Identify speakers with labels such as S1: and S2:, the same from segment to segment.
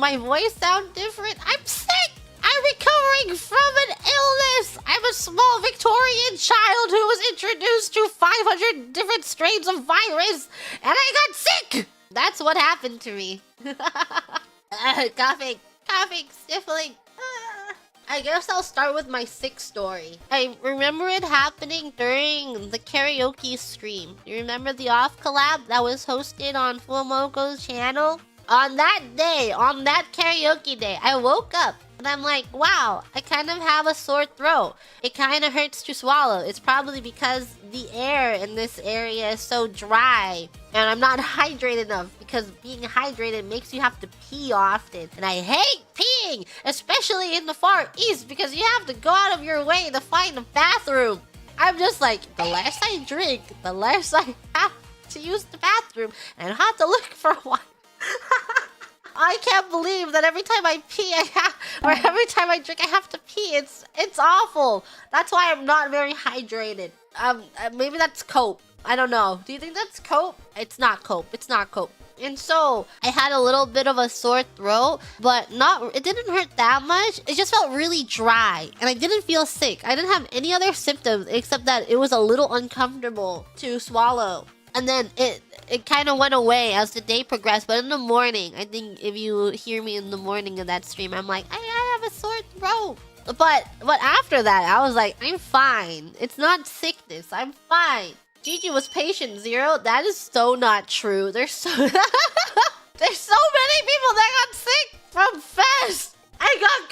S1: my voice sound different? I'm sick! I'm recovering from an illness! I'm a small Victorian child who was introduced to 500 different strains of virus, and I got sick! That's what happened to me. Coughing, sniffling. I guess I'll start with my sick story. I remember it happening during the karaoke stream. You remember the off collab that was hosted on Fumoko's channel? On that day, on that karaoke day, I woke up and I'm like, wow, I kind of have a sore throat. It kind of hurts to swallow. It's probably because the air in this area is so dry and I'm not hydrated enough, because being hydrated makes you have to pee often. And I hate peeing, especially in the Far East, because you have to go out of your way to find a bathroom. I'm just like, the less I drink, the less I have to use the bathroom and I have to look for one. I can't believe that every time I pee, or every time I drink, I have to pee. It's awful. That's why I'm not very hydrated. Maybe that's cope. I don't know. Do you think that's cope? It's not cope. It's not cope. And so I had a little bit of a sore throat, but it didn't hurt that much. It just felt really dry and I didn't feel sick. I didn't have any other symptoms except that it was a little uncomfortable to swallow. And then it kind of went away as the day progressed. But in the morning, I think if you hear me in the morning of that stream, I'm like, I have a sore throat. But after that, I was like, I'm fine. It's not sickness. I'm fine. Gigi was patient zero. That is so not true. There's so many people that got sick from Fest. I got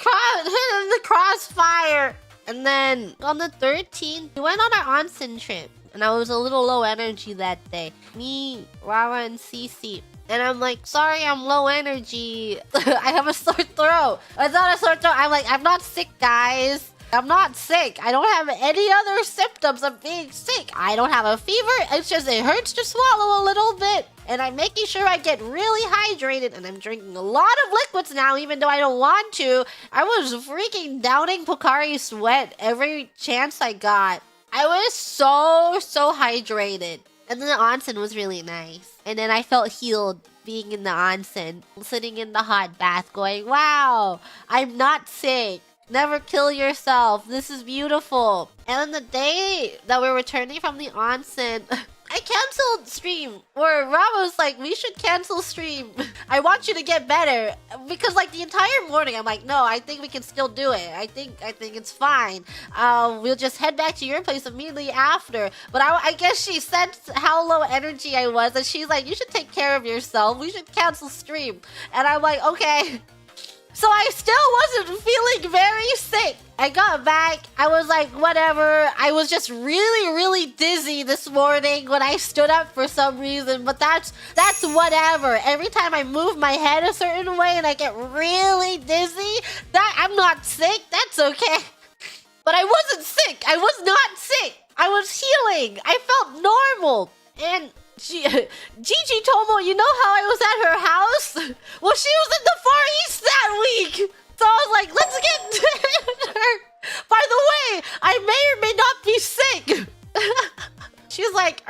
S1: hit in the crossfire. And then on the 13th, we went on our Onsen trip. And I was a little low energy that day. Me, Rara, and Cece. And I'm like, sorry, I'm low energy. I have a sore throat. It's not a sore throat. I'm like, I'm not sick, guys. I'm not sick. I don't have any other symptoms of being sick. I don't have a fever. It's just it hurts to swallow a little bit. And I'm making sure I get really hydrated. And I'm drinking a lot of liquids now, even though I don't want to. I was freaking downing Pocari Sweat every chance I got. I was so hydrated. And then the onsen was really nice. And then I felt healed being in the onsen, sitting in the hot bath going, wow, I'm not sick. Never kill yourself. This is beautiful. And on the day that we're returning from the onsen, I canceled stream. Or Rob was like, we should cancel stream. I want you to get better. Because like the entire morning, I'm like, no, I think we can still do it. I think it's fine. We'll just head back to your place immediately after. But I guess she sensed how low energy I was. And she's like, you should take care of yourself. We should cancel stream. And I'm like, okay. So I still wasn't feeling very sick. I got back. I was like, whatever. I was just really dizzy this morning when I stood up for some reason. But that's whatever. Every time I move my head a certain way and I get really dizzy, I'm not sick. That's okay. But I wasn't sick. I was not sick. I was healing. I felt normal. And Gigi Tomo, you know how I was at her house? Well, she was in the Far East that week. So I was like, let's get dinner. By the way, I may or may not be sick. She's like,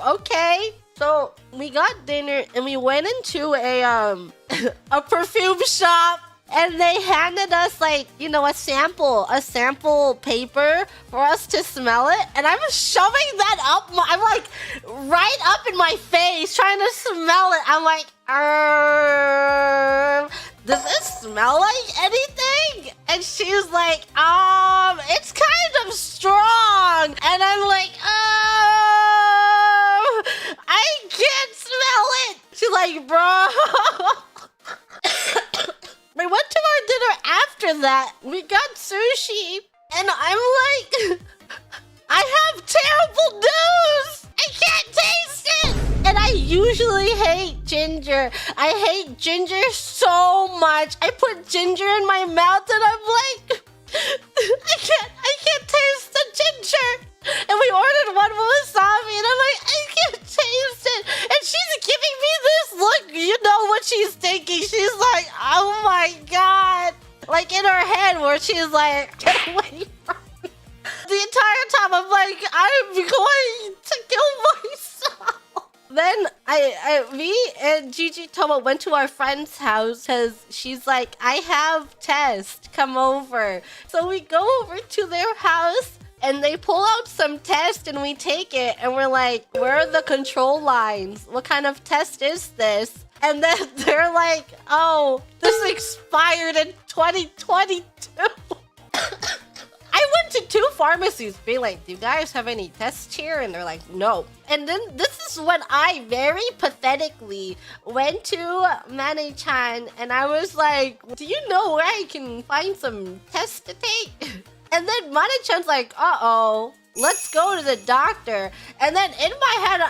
S1: okay. So we got dinner and we went into a perfume shop. And they handed us like, you know, a sample paper for us to smell it. And I was shoving that up. I'm like right up in my face trying to smell it. I'm like, does it smell like anything? And she's like, it's kind of strong. And I'm like, I can't smell it. She's like, bro. We went to our dinner after that. We got sushi. And I'm like, I have terrible news. I can't taste it. And I usually hate ginger. I hate ginger so much. I put ginger in my mouth and I'm like, I can't taste the ginger. And we ordered one wasabi and I'm like, I can't taste it. And she's giving me this look. You know what she's thinking. She's like, oh my God. Like in her head where she's like, get away from me. The entire time I'm like, I'm going to kill myself. Then me and Gigi Tomo went to our friend's house because she's like, I have test, come over. So we go over to their house and they pull out some test and we take it and we're like, where are the control lines? What kind of test is this? And then they're like, oh, this expired in 2022. I went to 2 pharmacies being like, do you guys have any tests here? And they're like, no. And then this is when I very pathetically went to Mane-chan and I was like, do you know where I can find some tests to take? And then Mane-chan's like, uh-oh, let's go to the doctor. And then in my head,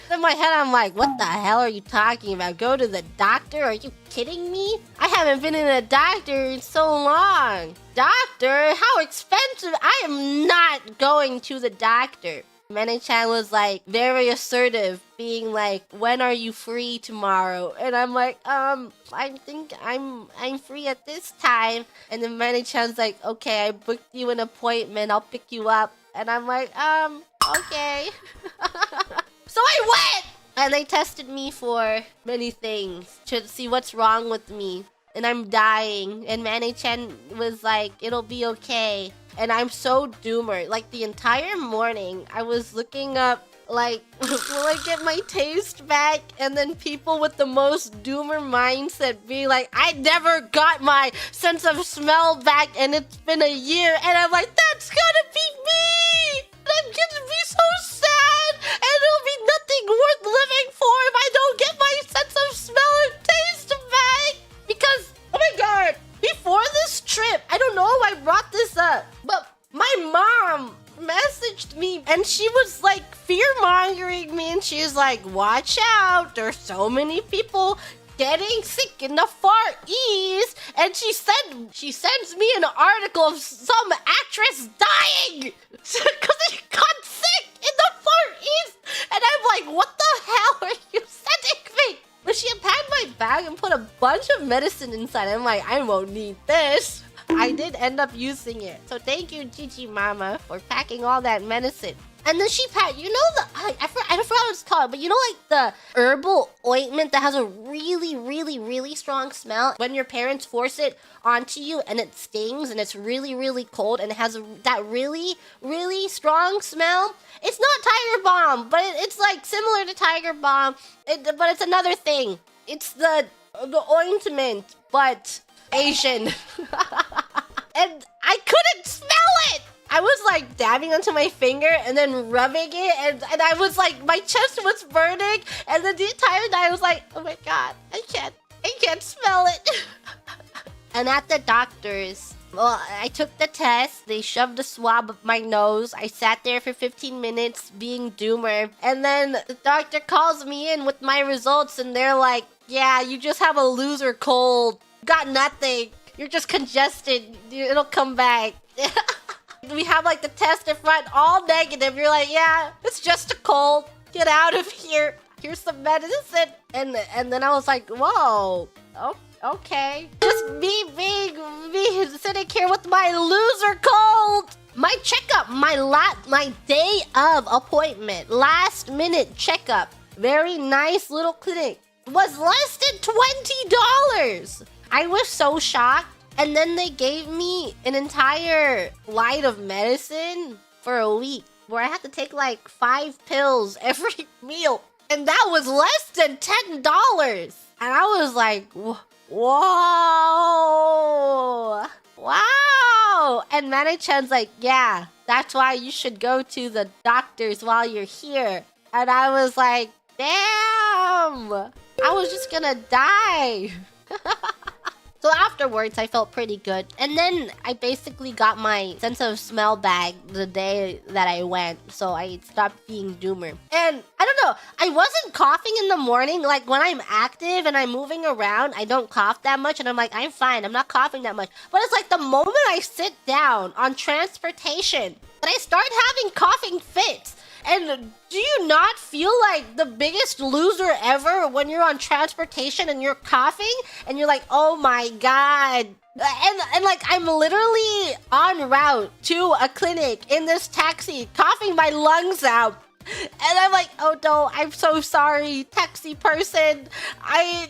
S1: I'm like, what the hell are you talking about? Go to the doctor? Are you kidding me? I haven't been in a doctor in so long. Doctor? How expensive? I am not going to the doctor. Mane-chan was like very assertive, being like, when are you free tomorrow? And I'm like, I think I'm free at this time. And then Mane-chan's like, okay, I booked you an appointment, I'll pick you up. And I'm like, okay. So I went! And they tested me for many things to see what's wrong with me. And I'm dying. And Mane-chan was like, it'll be okay. And I'm so doomer. Like, the entire morning, I was looking up, like, will I get my taste back? And then people with the most doomer mindset be like, I never got my sense of smell back and it's been a year. And I'm like, that's gonna be me! I'm gonna be so sad! And it'll be nothing worth living for if I don't get my sense of smell and taste back! Because, oh my god, before this trip, I don't know why I brought this up, but my mom messaged me and she was like fear-mongering me and she was like, watch out, there's so many people getting sick in the Far East. And she sends me an article of some actress dying because she got sick in the Far East. And I'm like, what the hell are you sending me? But she unpacked my bag and put a bunch of medicine inside. I'm like, I won't need this. I did end up using it. So thank you, Gigi Mama, for packing all that medicine. And then she packed, you know, I forgot what it's called, but you know, like the herbal ointment that has a really, really, really strong smell? When your parents force it onto you and it stings and it's really, really cold and it has that really, really strong smell? It's not Tiger Balm, but it's like similar to Tiger Balm, but it's another thing. It's the ointment, but Asian. And I couldn't smell it! I was like dabbing onto my finger and then rubbing it and I was like, my chest was burning and then the entire night I was like, oh my god, I can't smell it. And at the doctor's, well, I took the test, they shoved a swab up my nose, I sat there for 15 minutes being doomer, and then the doctor calls me in with my results and they're like, yeah, you just have a loser cold, got nothing, you're just congested, it'll come back. We have like the test in front, all negative. You're like, yeah, it's just a cold. Get out of here. Here's some medicine. And then I was like, whoa, oh, okay. Just me sitting here with my loser cold. My checkup, my day of appointment, last minute checkup, very nice little clinic, was less than $20. I was so shocked. And then they gave me an entire light of medicine for a week where I had to take like 5 pills every meal. And that was less than $10. And I was like, whoa, wow. And Mane-chan's like, yeah, that's why you should go to the doctors while you're here. And I was like, damn, I was just gonna die. So afterwards, I felt pretty good. And then I basically got my sense of smell back the day that I went. So I stopped being doomer. And I don't know, I wasn't coughing in the morning. Like when I'm active and I'm moving around, I don't cough that much. And I'm like, I'm fine, I'm not coughing that much. But it's like the moment I sit down on transportation, that I start having coughing fits. And do you not feel like the biggest loser ever when you're on transportation and you're coughing and you're like, oh my god. And like I'm literally en route to a clinic in this taxi, coughing my lungs out. And I'm like, oh no, I'm so sorry, taxi person. I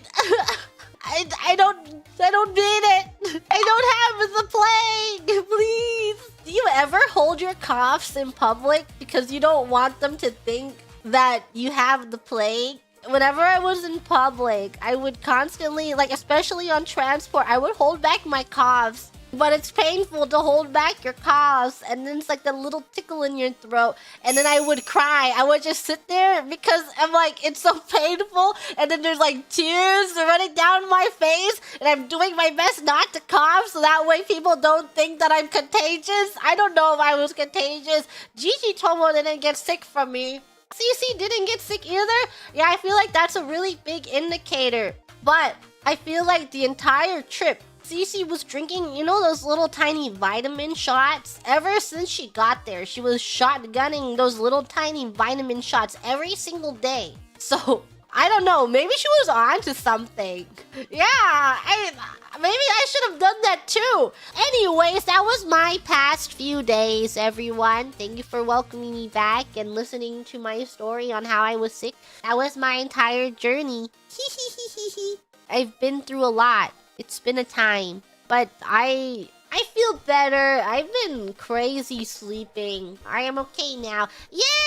S1: I don't need it. I don't have the plague. Please. Do you ever hold your coughs in public because you don't want them to think that you have the plague? Whenever I was in public, I would constantly, like especially on transport, I would hold back my coughs. But it's painful to hold back your coughs, and then it's like the little tickle in your throat, and then I would cry. I would just sit there because I'm like, it's so painful, and then there's like tears running down my face, and I'm doing my best not to cough so that way people don't think that I'm contagious. I don't know if I was contagious. Gigi Tomo didn't get sick from me. Cece didn't get sick either. Yeah, I feel like that's a really big indicator. But I feel like the entire trip, Cece was drinking, you know, those little tiny vitamin shots. Ever since she got there, she was shotgunning those little tiny vitamin shots every single day. So, I don't know, maybe she was on to something. Yeah, maybe I should have done that too. Anyways, that was my past few days, everyone. Thank you for welcoming me back and listening to my story on how I was sick. That was my entire journey. I've been through a lot. It's been a time, but I feel better. I've been crazy sleeping. I am okay now. Yay!